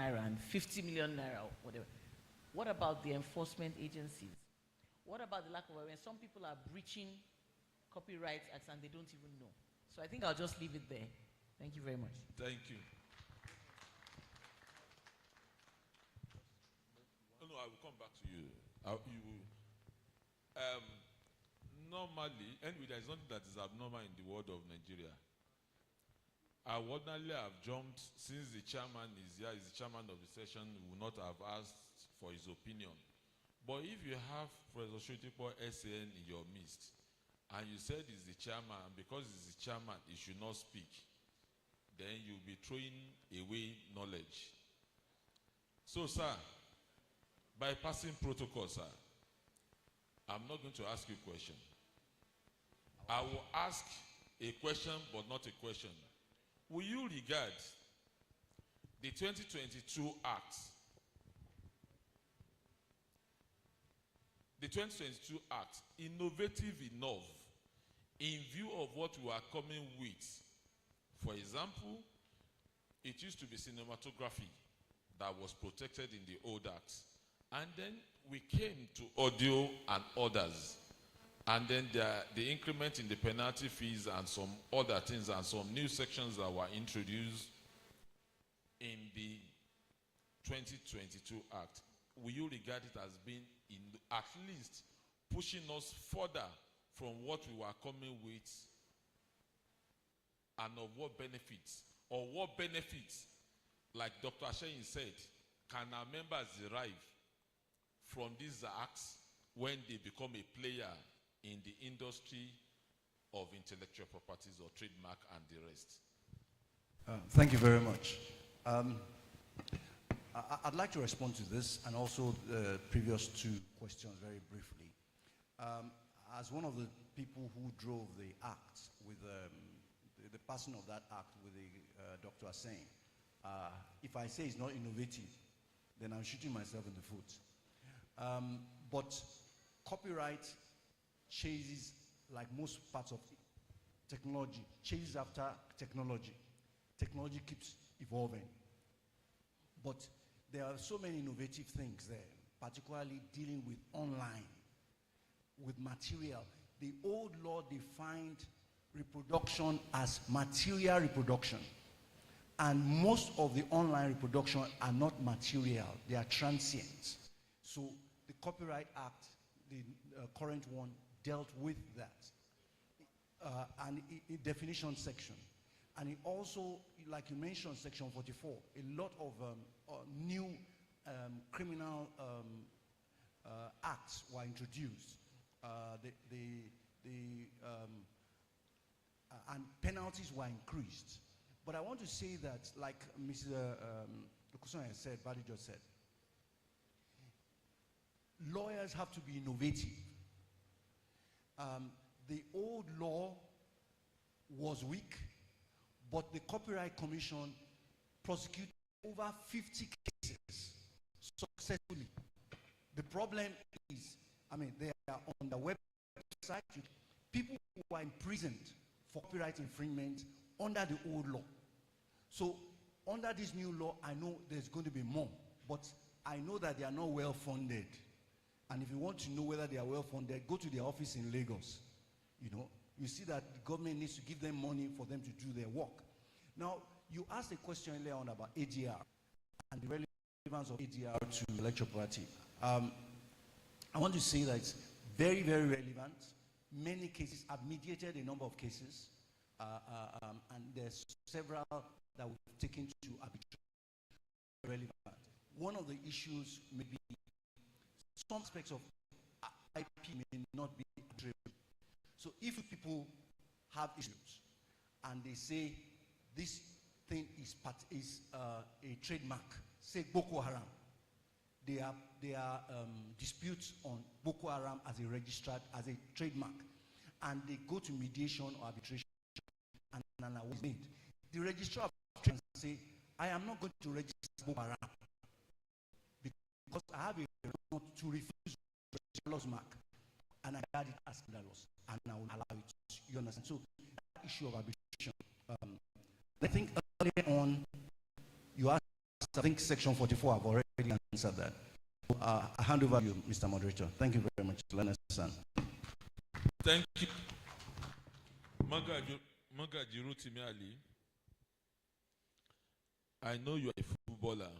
naira and 50 million naira, or whatever. What about the enforcement agencies? What about the lack of awareness? Some people are breaching copyright acts and they don't even know. So I think I'll just leave it there. Thank you very much. Thank you. No, I will come back to you. Normally, anyway, there is nothing that is abnormal in the world of Nigeria. I would ordinarily have jumped, since the chairman is here, is the chairman of the session, would not have asked for his opinion. But if you have Professor Shotipo SAN in your midst, and you said he's the chairman, and because he's the chairman, he should not speak, then you'll be throwing away knowledge. So, sir, bypassing protocol, sir, I'm not going to ask you a question. I will ask a question, but not a question. Will you regard the 2022 Act, innovative enough in view of what we are coming with? For example, it used to be cinematography that was protected in the old acts. And then we came to audio and others. And then the increment in the penalty fees and some other things and some new sections that were introduced in the 2022 Act. Will you regard it as being at least pushing us further from what we were coming with, and of what benefits, or what benefits, like Dr. Asheyin said, can our members derive from these acts when they become a player in the industry of intellectual properties or trademark and the rest? Thank you very much. I'd like to respond to this and also the previous two questions very briefly. As one of the people who drove the act with the passing of that act with Dr. Assein, if I say it's not innovative, then I'm shooting myself in the foot. But copyright chases, like most parts of technology, chases after technology. Technology keeps evolving. But there are so many innovative things there, particularly dealing with online, with material. The old law defined reproduction as material reproduction. And most of the online reproduction are not material, they are transient. So the Copyright Act, the current one, dealt with that. And in definition section. And it also, like you mentioned, section 44, a lot of new criminal acts were introduced. And penalties were increased. But I want to say that, like Mr. Lukusan has said, Badi just said, lawyers have to be innovative. The old law was weak, but the Copyright Commission prosecuted over 50 cases successfully. The problem is, I mean, they are on the website, people who are imprisoned for copyright infringement under the old law. So under this new law, I know there's going to be more, but I know that they are not well funded. And if you want to know whether they are well funded, go to their office in Lagos. You know, you see that the government needs to give them money for them to do their work. Now, you asked a question earlier on about ADR and the relevance of ADR to intellectual property. I want to say that it's very, very relevant. Many cases, I've mediated a number of cases, and there's several that we've taken to arbitration. Relevant. One of the issues may be some aspects of IP may not be arbitrable. So if people have issues and they say this thing is a trademark, say Boko Haram, there are disputes on Boko Haram as a registered, as a trademark, and they go to mediation or arbitration, and an award is made. The registrar of trademarks say, I am not going to register Boko Haram because I have a right to refuse the laws mark, and I regard it as scandalous, and I will allow it. You understand? So that issue of arbitration. I think earlier on, you asked, I think think Section 44 have already answered that. I hand over to you, Mr. Moderator. Thank you very much, Leonard San. Thank you. Magaji Rotimi Ali, I know you are a footballer.